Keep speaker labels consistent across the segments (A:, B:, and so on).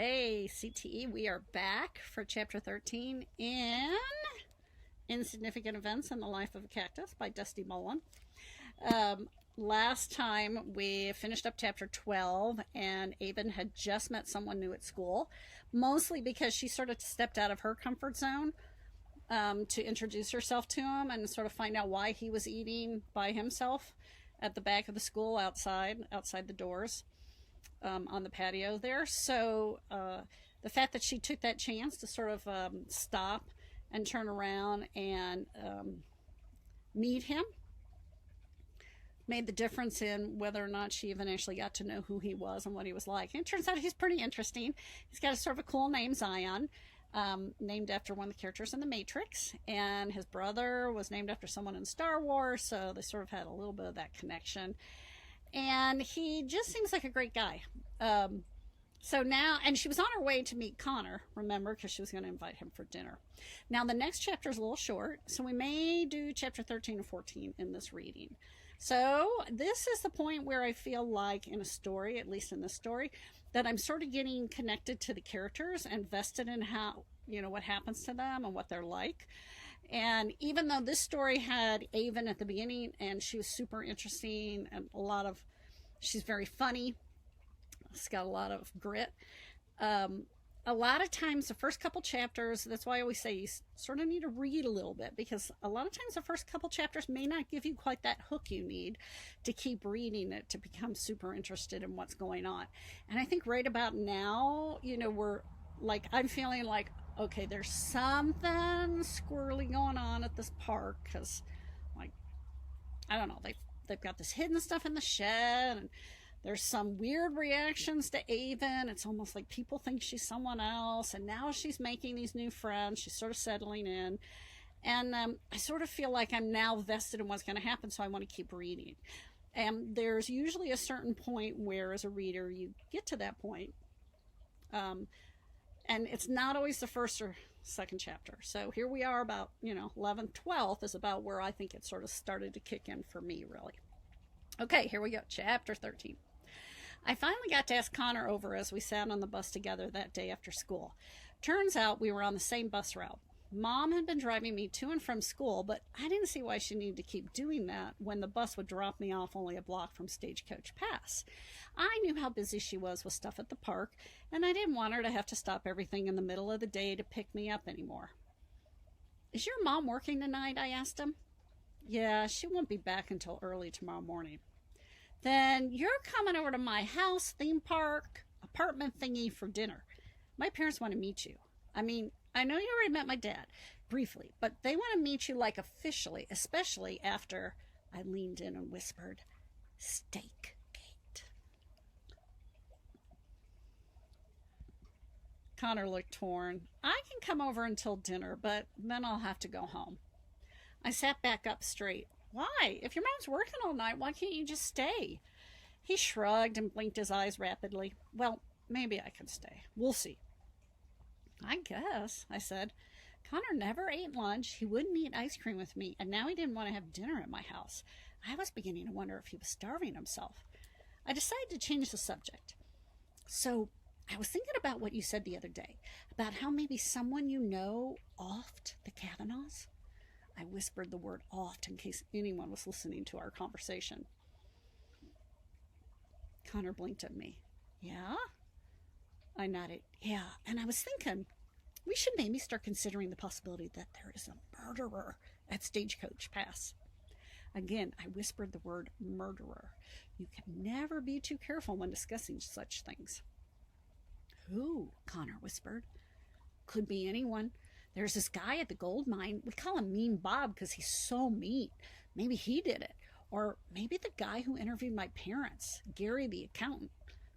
A: Hey, CTE, we are back for chapter 13 in Insignificant Events in the Life of a Cactus by Dusti. Last time we finished up chapter 12, and Aven had just met someone new at school, mostly because she sort of stepped out of her comfort zone to introduce herself to him and sort of find out why he was eating by himself at the back of the school outside the doors. On the patio there. So the fact that she took that chance to sort of stop and turn around and meet him made the difference in whether or not she even actually got to know who he was and what he was like. And it turns out he's pretty interesting. He's got a sort of a cool name, Zion, named after one of the characters in The Matrix. And his brother was named after someone in Star Wars, so they sort of had a little bit of that connection. And he just seems like a great guy. So now, and she was on her way to meet Connor, remember, because she was going to invite him for dinner. Now, the next chapter is a little short, so we may do chapter 13 and 14 in this reading. So this is the point where I feel like in a story, at least in this story, that I'm sort of getting connected to the characters and vested in how, what happens to them and what they're like. And even though this story had Aven at the beginning and she was super interesting and she's very funny, she's got a lot of grit. A lot of times the first couple chapters, that's why I always say you sort of need to read a little bit, because a lot of times the first couple chapters may not give you quite that hook you need to keep reading it to become super interested in what's going on. And I think right about now, I'm feeling like, okay, there's something squirrely going on at this park, because, I don't know, they've got this hidden stuff in the shed, and there's some weird reactions to Aven. It's almost like people think she's someone else, and now she's making these new friends. She's sort of settling in, and I sort of feel like I'm now vested in what's going to happen, so I want to keep reading. And there's usually a certain point where, as a reader, you get to that point. And it's not always the first or second chapter. So here we are about, 11th, 12th is about where I think it sort of started to kick in for me, really. Okay, here we go. Chapter 13. I finally got to ask Connor over as we sat on the bus together that day after school. Turns out we were on the same bus route. Mom had been driving me to and from school, but I didn't see why she needed to keep doing that when the bus would drop me off only a block from Stagecoach Pass. I knew how busy she was with stuff at the park, and I didn't want her to have to stop everything in the middle of the day to pick me up anymore. Is your mom working tonight? I asked him. Yeah, she won't be back until early tomorrow morning. Then you're coming over to my house, theme park, apartment thingy for dinner. My parents want to meet you. I know you already met my dad, briefly, but they want to meet you officially, especially after I leaned in and whispered, Steak Gate. Connor looked torn. I can come over until dinner, but then I'll have to go home. I sat back up straight. Why? If your mom's working all night, why can't you just stay? He shrugged and blinked his eyes rapidly. Well, maybe I can stay. We'll see. I guess, I said. Connor never ate lunch. He wouldn't eat ice cream with me, and now he didn't want to have dinner at my house. I was beginning to wonder if he was starving himself. I decided to change the subject. So, I was thinking about what you said the other day, about how maybe someone you know offed the Kavanaughs. I whispered the word oft in case anyone was listening to our conversation. Connor blinked at me. Yeah? I nodded. Yeah, and I was thinking we should maybe start considering the possibility that there is a murderer at Stagecoach Pass. Again, I whispered the word murderer. You can never be too careful when discussing such things. Who? Connor whispered. Could be anyone. There's this guy at the gold mine. We call him Mean Bob because he's so mean. Maybe he did it. Or maybe the guy who interviewed my parents, Gary the accountant.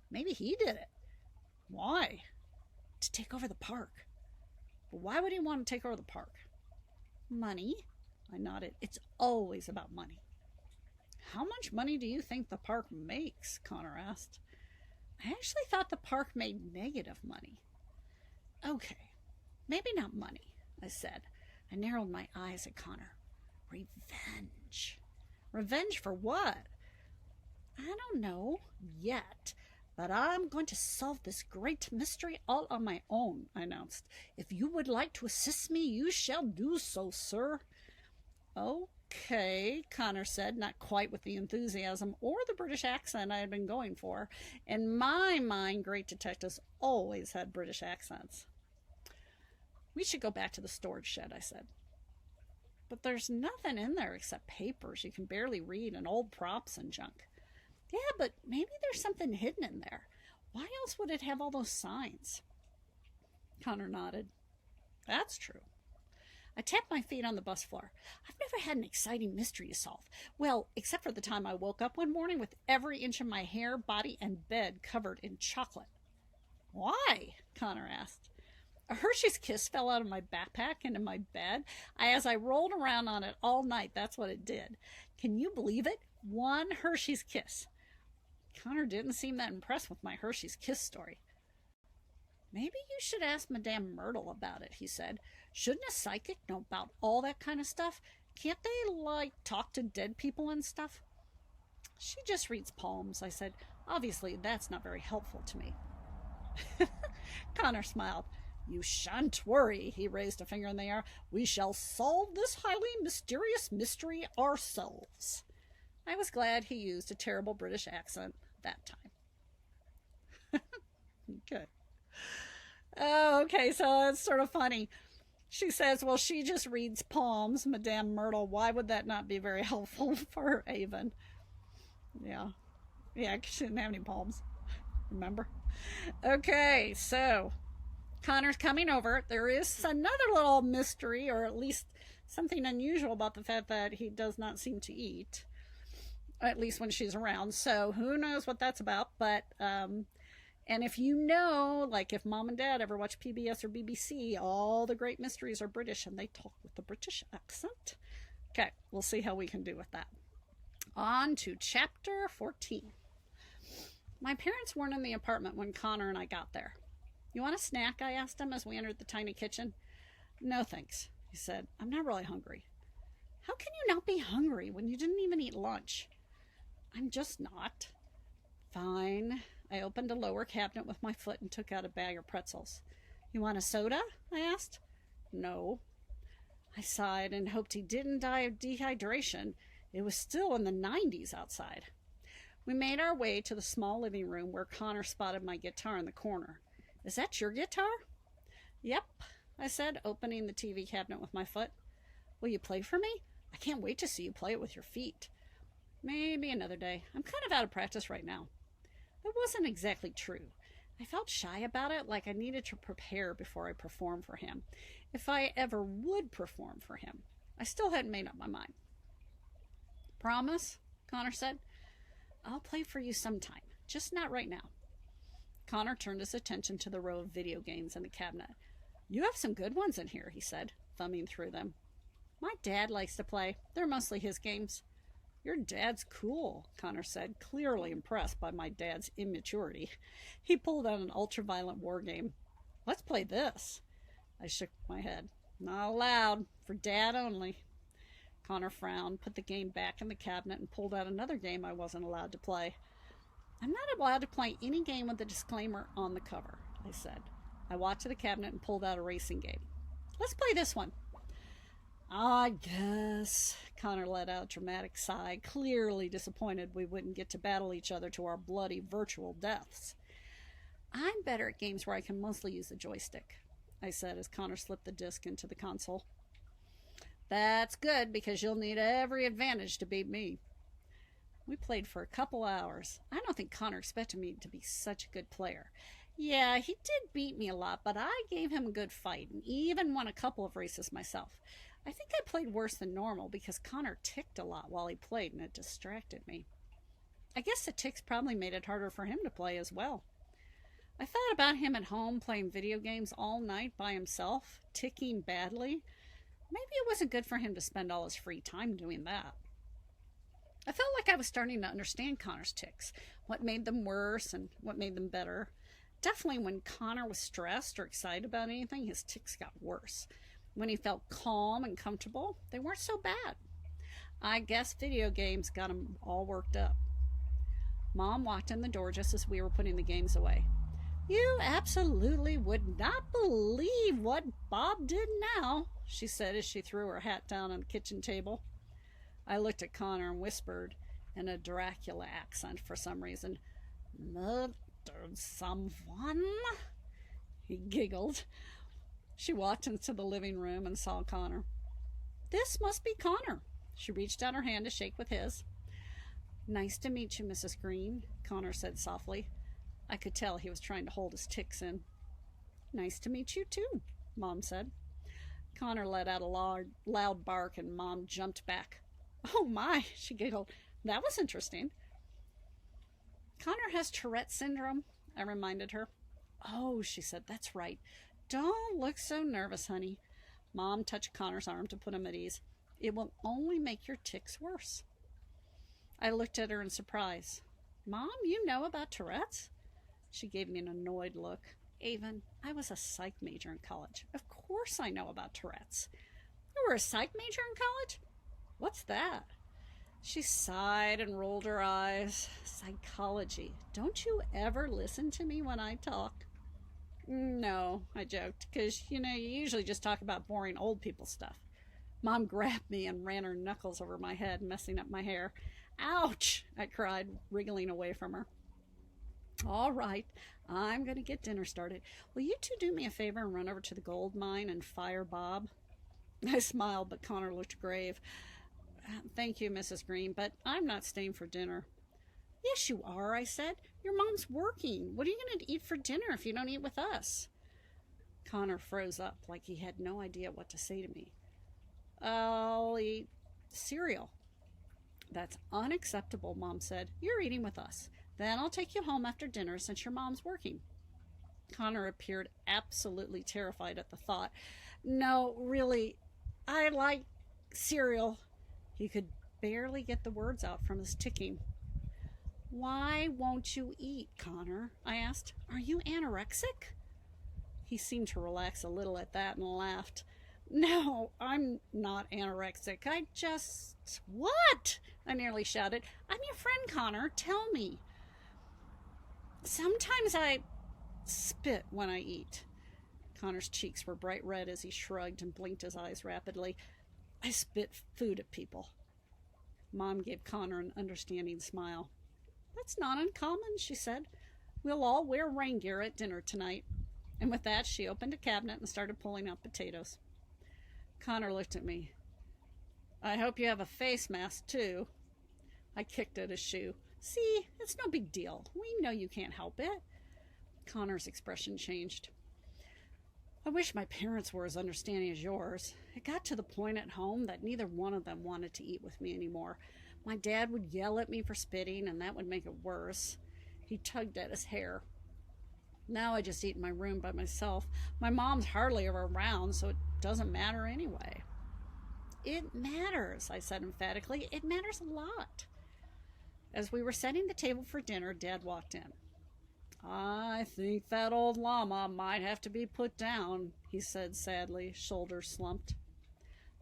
A: Maybe he did it. Why? To take over the park. But why would he want to take over the park? Money. I nodded. It's always about money. How much money do you think the park makes? Connor asked. I actually thought the park made negative money. Okay. Maybe not money, I said. I narrowed my eyes at Connor. Revenge. Revenge for what? I don't know. Yet. But I'm going to solve this great mystery all on my own, I announced. If you would like to assist me, you shall do so, sir. Okay, Connor said, not quite with the enthusiasm or the British accent I had been going for. In my mind, great detectives always had British accents. We should go back to the storage shed, I said. But there's nothing in there except papers you can barely read and old props and junk. Yeah, but maybe there's something hidden in there. Why else would it have all those signs? Connor nodded. That's true. I tapped my feet on the bus floor. I've never had an exciting mystery to solve. Well, except for the time I woke up one morning with every inch of my hair, body, and bed covered in chocolate. Why? Connor asked. A Hershey's Kiss fell out of my backpack into my bed. As I rolled around on it all night, that's what it did. Can you believe it? One Hershey's Kiss. Connor didn't seem that impressed with my Hershey's Kiss story. Maybe you should ask Madame Myrtle about it, he said. Shouldn't a psychic know about all that kind of stuff? Can't they, talk to dead people and stuff? She just reads palms, I said. Obviously, that's not very helpful to me. Connor smiled. You shan't worry, he raised a finger in the air. We shall solve this highly mysterious mystery ourselves. I was glad he used a terrible British accent that time. Okay. Oh, okay, so that's sort of funny. She says, well, she just reads palms, Madame Myrtle. Why would that not be very helpful for Aven? Yeah, because she didn't have any palms. Remember? Okay, so Connor's coming over. There is another little mystery, or at least something unusual about the fact that he does not seem to eat, at least when she's around. So who knows what that's about, but and if you know, if mom and dad ever watch PBS or BBC, all the great mysteries are British and they talk with the British accent. Okay, we'll see how we can do with that. On to chapter 14. My parents weren't in the apartment when Connor and I got there. You want a snack? I asked him as we entered the tiny kitchen. No, thanks, he said. I'm not really hungry. How can you not be hungry when you didn't even eat lunch? I'm just not. Fine. I opened a lower cabinet with my foot and took out a bag of pretzels. You want a soda? I asked. No. I sighed and hoped he didn't die of dehydration. It was still in the 90s outside. We made our way to the small living room where Connor spotted my guitar in the corner. Is that your guitar? Yep, I said, opening the TV cabinet with my foot. Will you play for me? I can't wait to see you play it with your feet. Maybe another day. I'm kind of out of practice right now. That wasn't exactly true. I felt shy about it, like I needed to prepare before I performed for him, if I ever would perform for him. I still hadn't made up my mind. Promise? Connor said. I'll play for you sometime, just not right now. Connor turned his attention to the row of video games in the cabinet. You have some good ones in here, he said, thumbing through them. My dad likes to play. They're mostly his games. Your dad's cool, Connor said, clearly impressed by my dad's immaturity. He pulled out an ultra-violent war game. Let's play this. I shook my head. Not allowed. For Dad only. Connor frowned, put the game back in the cabinet, and pulled out another game I wasn't allowed to play. I'm not allowed to play any game with a disclaimer on the cover, I said. I walked to the cabinet and pulled out a racing game. Let's play this one. I guess, Connor let out a dramatic sigh, clearly disappointed we wouldn't get to battle each other to our bloody virtual deaths. I'm better at games where I can mostly use the joystick, I said as Connor slipped the disc into the console. That's good, because you'll need every advantage to beat me. We played for a couple hours. I don't think Connor expected me to be such a good player. Yeah, he did beat me a lot, but I gave him a good fight and even won a couple of races myself. I think I played worse than normal because Connor ticked a lot while he played and it distracted me. I guess the ticks probably made it harder for him to play as well. I thought about him at home playing video games all night by himself, ticking badly. Maybe it wasn't good for him to spend all his free time doing that. I felt like I was starting to understand Connor's tics, what made them worse and what made them better. Definitely when Connor was stressed or excited about anything, his tics got worse. When he felt calm and comfortable, they weren't so bad. I guess video games got him all worked up. Mom walked in the door just as we were putting the games away. You absolutely would not believe what Bob did now, she said as she threw her hat down on the kitchen table. I looked at Connor and whispered in a Dracula accent for some reason, "Murdered someone?" He giggled. She walked into the living room and saw Connor. This must be Connor. She reached out her hand to shake with his. Nice to meet you, Mrs. Green, Connor said softly. I could tell he was trying to hold his tics in. Nice to meet you, too, Mom said. Connor let out a loud bark, and Mom jumped back. Oh, my, she giggled. That was interesting. Connor has Tourette syndrome, I reminded her. Oh, she said, that's right. Don't look so nervous, honey. Mom touched Connor's arm to put him at ease. It will only make your tics worse. I looked at her in surprise. Mom, you know about Tourette's? She gave me an annoyed look. Aven, I was a psych major in college. Of course I know about Tourette's. You were a psych major in college? What's that? She sighed and rolled her eyes. Psychology. Don't you ever listen to me when I talk? No, I joked, because, you usually just talk about boring old people stuff. Mom grabbed me and ran her knuckles over my head, messing up my hair. Ouch, I cried, wriggling away from her. All right, I'm going to get dinner started. Will you two do me a favor and run over to the gold mine and fire Bob? I smiled, but Connor looked grave. Thank you, Mrs. Green, but I'm not staying for dinner. Yes, you are, I said. Your mom's working. What are you going to eat for dinner if you don't eat with us? Connor froze up like he had no idea what to say to me. I'll eat cereal. That's unacceptable, Mom said. You're eating with us. Then I'll take you home after dinner since your mom's working. Connor appeared absolutely terrified at the thought. No, really, I like cereal. He could barely get the words out from his ticking. Why won't you eat, Connor? I asked. Are you anorexic? He seemed to relax a little at that and laughed. No, I'm not anorexic. I just... What? I nearly shouted. I'm your friend, Connor. Tell me. Sometimes I spit when I eat. Connor's cheeks were bright red as he shrugged and blinked his eyes rapidly. I spit food at people. Mom gave Connor an understanding smile. That's not uncommon, she said. We'll all wear rain gear at dinner tonight. And with that, she opened a cabinet and started pulling out potatoes. Connor looked at me. I hope you have a face mask, too. I kicked at his shoe. See, it's no big deal. We know you can't help it. Connor's expression changed. I wish my parents were as understanding as yours. It got to the point at home that neither one of them wanted to eat with me anymore. My dad would yell at me for spitting, and that would make it worse. He tugged at his hair. Now I just eat in my room by myself. My mom's hardly ever around, so it doesn't matter anyway. It matters, I said emphatically. It matters a lot. As we were setting the table for dinner, Dad walked in. I think that old llama might have to be put down, he said sadly, shoulders slumped.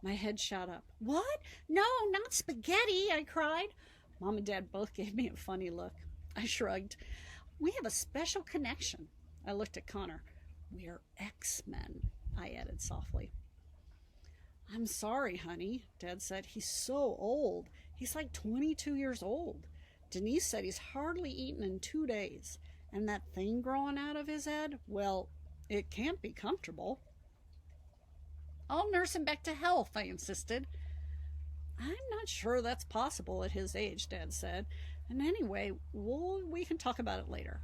A: My head shot up. What? No, not spaghetti, I cried. Mom and Dad both gave me a funny look. I shrugged. We have a special connection. I looked at Connor. We're X-Men, I added softly. I'm sorry, honey, Dad said. He's so old. He's like 22 years old. Denise said he's hardly eaten in 2 days. And that thing growing out of his head, well, it can't be comfortable. I'll nurse him back to health, I insisted. I'm not sure that's possible at his age, Dad said. And anyway, we can talk about it later.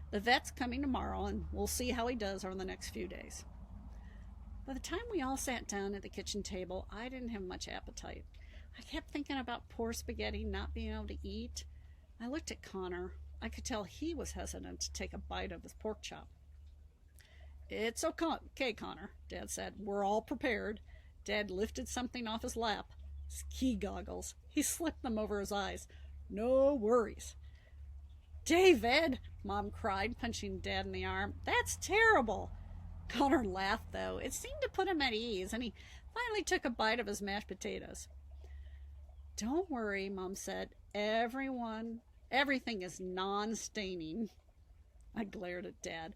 A: The vet's coming tomorrow, and we'll see how he does over the next few days. By the time we all sat down at the kitchen table, I didn't have much appetite. I kept thinking about poor Spaghetti not being able to eat. I looked at Connor. I could tell he was hesitant to take a bite of his pork chop. It's okay, Connor, Dad said. We're all prepared. Dad lifted something off his lap. Ski goggles. He slipped them over his eyes. No worries. David, Mom cried, punching Dad in the arm. That's terrible. Connor laughed, though. It seemed to put him at ease, and he finally took a bite of his mashed potatoes. Don't worry, Mom said. Everyone Everything is non-staining. I glared at Dad.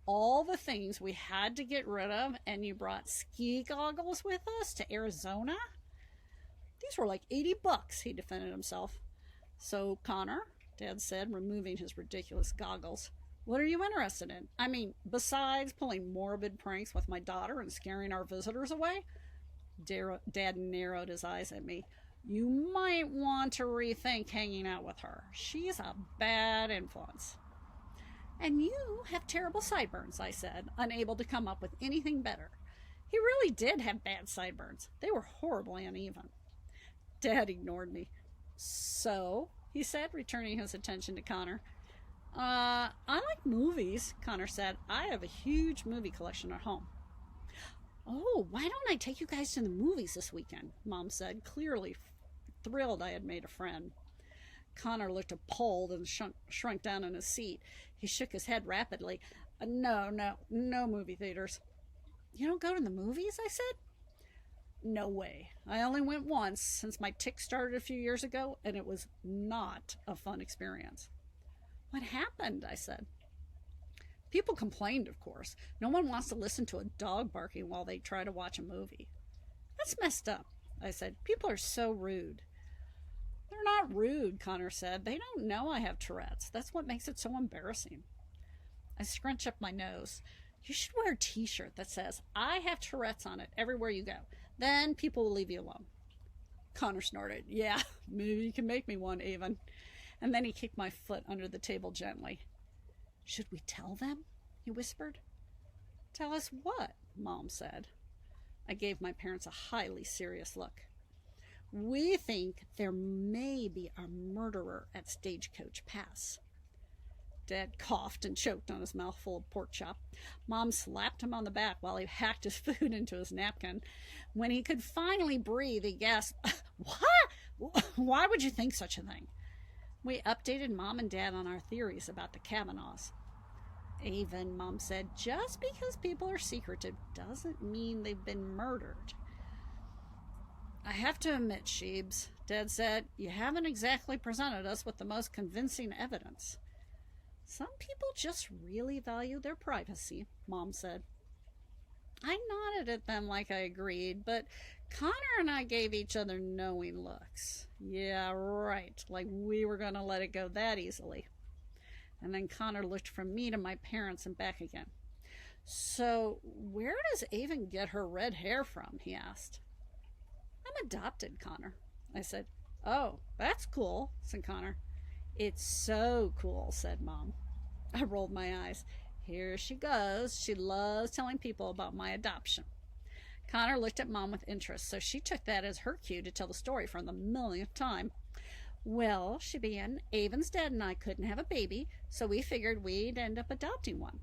A: All the things we had to get rid of, and you brought ski goggles with us to Arizona? These were like $80, he defended himself. So, Connor, Dad said, removing his ridiculous goggles, what are you interested in? I mean, besides pulling morbid pranks with my daughter and scaring our visitors away? Dad narrowed his eyes at me. You might want to rethink hanging out with her. She's a bad influence. And you have terrible sideburns, I said, unable to come up with anything better. He really did have bad sideburns. They were horribly uneven. Dad ignored me. So, he said, returning his attention to Connor. I like movies, Connor said. I have a huge movie collection at home. Oh, why don't I take you guys to the movies this weekend? Mom said, clearly thrilled I had made a friend. Connor looked appalled and shrunk down in his seat. He shook his head rapidly. No movie theaters. You don't go to the movies, I said. No way. I only went once since my tic started a few years ago, and it was not a fun experience. What happened? I said. People complained, of course. No one wants to listen to a dog barking while they try to watch a movie. That's messed up, I said. People are so rude. They're not rude, Connor said. They don't know I have Tourette's. That's what makes it so embarrassing. I scrunched up my nose. You should wear a t-shirt that says, I have Tourette's on it everywhere you go. Then people will leave you alone. Connor snorted. Yeah, maybe you can make me one, Aven. And then he kicked my foot under the table gently. Should we tell them? He whispered. Tell us what? Mom said. I gave my parents a highly serious look. We think there may be a murderer at Stagecoach Pass. Dad coughed and choked on his mouthful of pork chop. Mom slapped him on the back while he hacked his food into his napkin. When he could finally breathe, he gasped, What? Why would you think such a thing? We updated Mom and Dad on our theories about the Kavanaughs. Aven, Mom said, just because people are secretive doesn't mean they've been murdered. I have to admit, Sheebs, Dad said, you haven't exactly presented us with the most convincing evidence. Some people just really value their privacy, Mom said. I nodded at them like I agreed, but Connor and I gave each other knowing looks. Yeah, right, like we were going to let it go that easily. And then Connor looked from me to my parents and back again. So, where does Aven get her red hair from? He asked. I'm adopted, Connor, I said. Oh, that's cool, said Connor. It's so cool, said Mom. I rolled my eyes. Here she goes. She loves telling people about my adoption. Connor looked at Mom with interest, so she took that as her cue to tell the story for the millionth time. Well, she began, Aven's dad and I couldn't have a baby, so we figured we'd end up adopting one.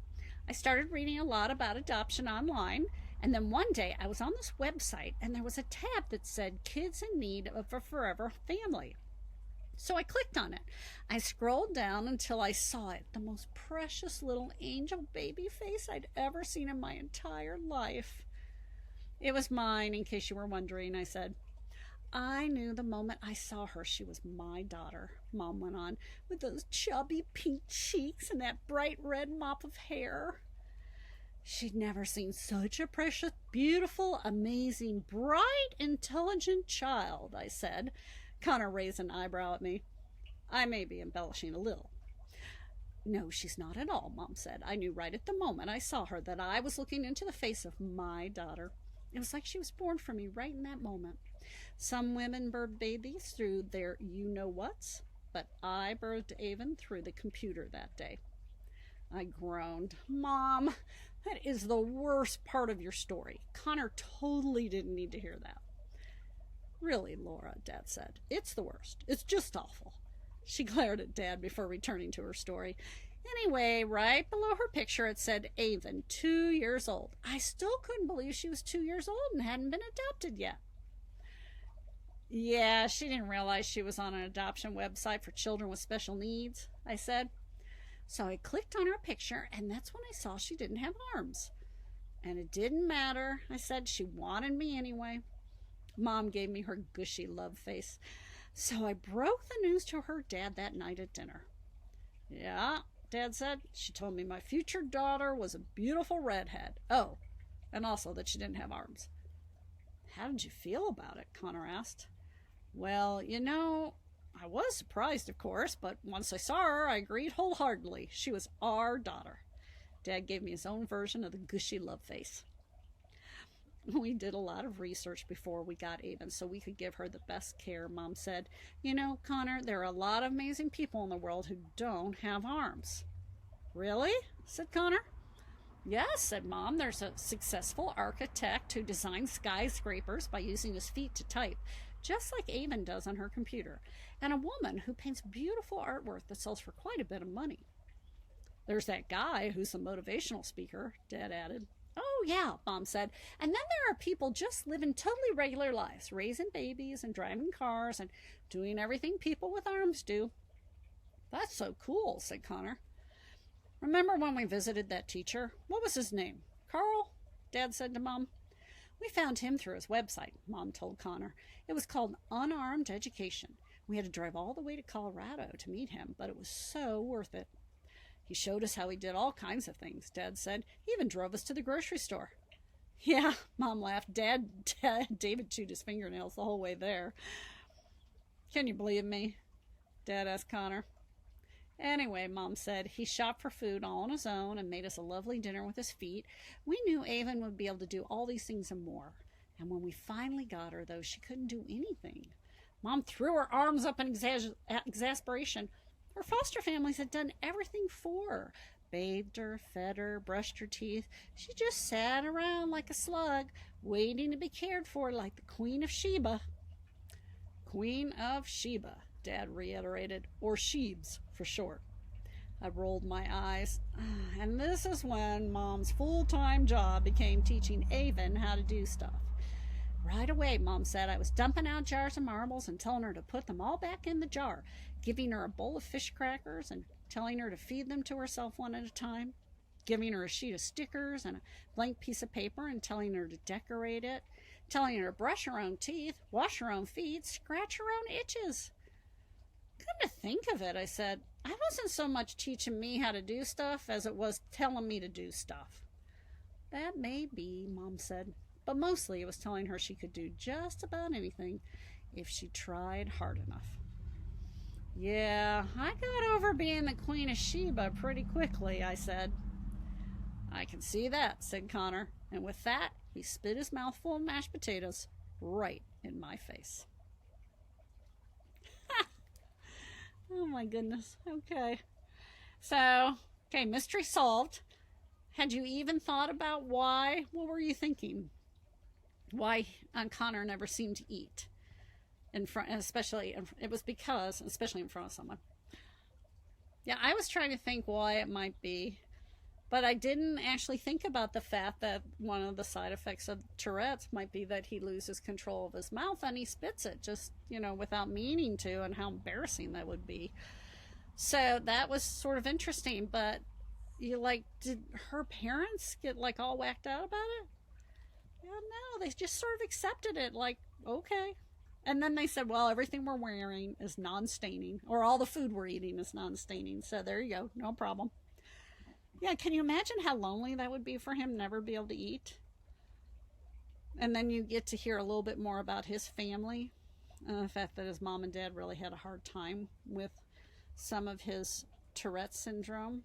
A: I started reading a lot about adoption online, and then one day I was on this website, and there was a tab that said Kids in Need of a Forever Family. So I clicked on it. I scrolled down until I saw it, the most precious little angel baby face I'd ever seen in my entire life. It was mine, in case you were wondering, I said. I knew the moment I saw her she was my daughter, Mom went on, with those chubby pink cheeks and that bright red mop of hair. She'd never seen such a precious, beautiful, amazing, bright, intelligent child, I said. Connor raised an eyebrow at me. I may be embellishing a little. No, she's not at all, Mom said. I knew right at the moment I saw her that I was looking into the face of my daughter. It was like she was born for me right in that moment. Some women birth babies through their you-know-whats, but I birthed Aven through the computer that day. I groaned. Mom, that is the worst part of your story. Connor totally didn't need to hear that. Really, Laura, Dad said. It's the worst. It's just awful. She glared at Dad before returning to her story. Anyway, right below her picture it said Aven, 2 years old. I still couldn't believe she was 2 years old and hadn't been adopted yet. Yeah, she didn't realize she was on an adoption website for children with special needs, I said. So I clicked on her picture, and that's when I saw she didn't have arms. And it didn't matter, I said. She wanted me anyway. Mom gave me her gushy love face. So I broke the news to her dad that night at dinner. Yeah, Dad said. She told me my future daughter was a beautiful redhead. Oh, and also that she didn't have arms. How did you feel about it? Connor asked. Well, I was surprised, of course, but once I saw her, I agreed wholeheartedly. She was our daughter. Dad gave me his own version of the gushy love face. We did a lot of research before we got Aven so we could give her the best care, Mom said. Connor, there are a lot of amazing people in the world who don't have arms. Really? Said Connor. Yes, said Mom. There's a successful architect who designed skyscrapers by using his feet to type, just like Aven does on her computer, and a woman who paints beautiful artwork that sells for quite a bit of money. There's that guy who's a motivational speaker, Dad added. Oh, yeah, Mom said. And then there are people just living totally regular lives, raising babies and driving cars and doing everything people with arms do. That's so cool, said Connor. Remember when we visited that teacher? What was his name? Carl? Dad said to Mom. We found him through his website, Mom told Connor. It was called Unarmed Education. We had to drive all the way to Colorado to meet him, but it was so worth it. He showed us how he did all kinds of things, Dad said. He even drove us to the grocery store. Yeah, Mom laughed. David chewed his fingernails the whole way there. Can you believe me? Dad asked Connor. Anyway, Mom said, he shopped for food all on his own and made us a lovely dinner with his feet. We knew Aven would be able to do all these things and more. And when we finally got her, though, she couldn't do anything. Mom threw her arms up in exasperation. Her foster families had done everything for her. Bathed her, fed her, brushed her teeth. She just sat around like a slug, waiting to be cared for like the Queen of Sheba. Queen of Sheba, Dad reiterated, or Shebes for short. I rolled my eyes. And this is when Mom's full-time job became teaching Aven how to do stuff. Right away, Mom said, I was dumping out jars of marbles and telling her to put them all back in the jar, giving her a bowl of fish crackers and telling her to feed them to herself one at a time, giving her a sheet of stickers and a blank piece of paper and telling her to decorate it, telling her to brush her own teeth, wash her own feet, scratch her own itches. Come to think of it, I said, I wasn't so much teaching me how to do stuff as it was telling me to do stuff. That may be, Mom said, but mostly it was telling her she could do just about anything if she tried hard enough. Yeah, I got over being the Queen of Sheba pretty quickly, I said. I can see that, said Connor, and with that, he spit his mouth full of mashed potatoes right in my face. Oh my goodness, okay. So, mystery solved. Had you even thought about why? What were you thinking? Why Connor never seemed to eat? Especially in front of someone. Yeah, I was trying to think why it might be, but I didn't actually think about the fact that one of the side effects of Tourette's might be that he loses control of his mouth and he spits it just, without meaning to, and how embarrassing that would be. So that was sort of interesting, but did her parents get all whacked out about it? Yeah, no, they just sort of accepted it, okay. And then they said, well, everything we're wearing is non-staining, or all the food we're eating is non-staining. So there you go, no problem. Yeah, can you imagine how lonely that would be for him, never be able to eat? And then you get to hear a little bit more about his family, the fact that his mom and dad really had a hard time with some of his Tourette syndrome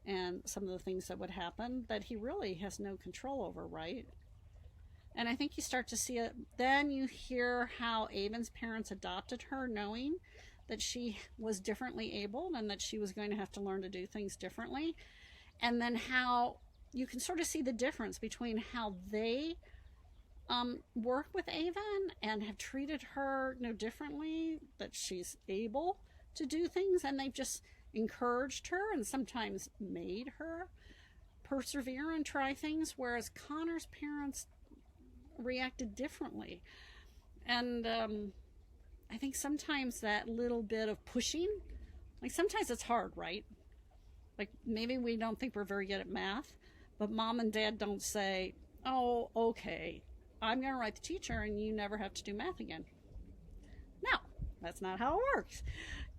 A: and some of the things that would happen that he really has no control over, right? And I think you start to see it. Then you hear how Aven's parents adopted her, knowing that she was differently abled and that she was going to have to learn to do things differently. And then how you can sort of see the difference between how they work with Aven and have treated her differently, that she's able to do things, and they've just encouraged her and sometimes made her persevere and try things, whereas Connor's parents reacted differently. And I think sometimes that little bit of pushing, sometimes it's hard, right? Maybe we don't think we're very good at math, but Mom and Dad don't say, oh, okay, I'm going to write the teacher and you never have to do math again. No, That's not how it works.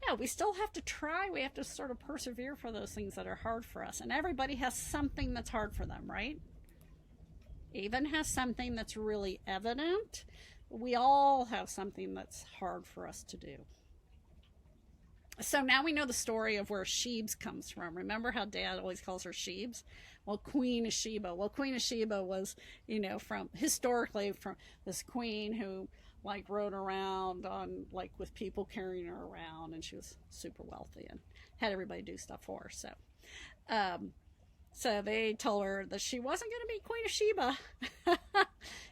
A: Yeah, we still have to try. We have to sort of persevere for those things that are hard for us. And everybody has something that's hard for them, right? Aven has something that's really evident. We all have something that's hard for us to do. So now we know the story of where Shebes comes from. Remember how Dad always calls her Shebes? Well, Queen of Sheba. Well, Queen of Sheba was, from historically from this queen who like rode around on like with people carrying her around, and she was super wealthy and had everybody do stuff for her. So they told her that she wasn't going to be Queen of Sheba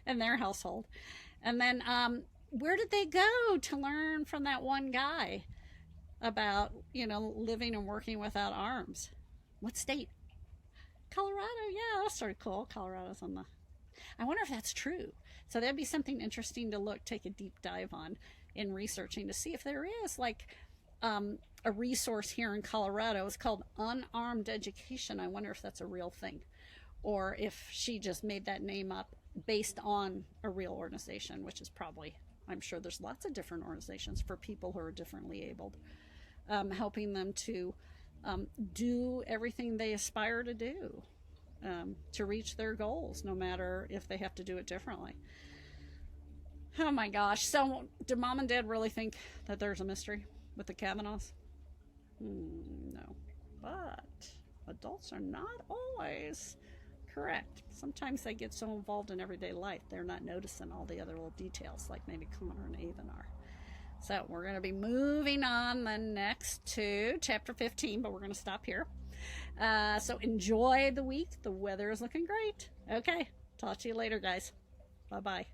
A: in their household. And then where did they go to learn from that one guy about, living and working without arms? What state? Colorado. Yeah, that's sort of cool. Colorado's on the... I wonder if that's true. So that'd be something interesting to take a deep dive on in researching to see if there is like a resource here in Colorado. It's called Unarmed Education. I wonder if that's a real thing, or if she just made that name up based on a real organization, which is probably, I'm sure there's lots of different organizations for people who are differently abled, helping them to do everything they aspire to do, to reach their goals, no matter if they have to do it differently. Oh my gosh. So do Mom and Dad really think that there's a mystery with the Kavanaughs? No. But adults are not always correct. Sometimes they get so involved in everyday life, they're not noticing all the other little details, like maybe Connor and Aven are. So we're going to be moving on the next to chapter 15, but we're going to stop here. So enjoy the week. The weather is looking great. Okay. Talk to you later, guys. Bye-bye.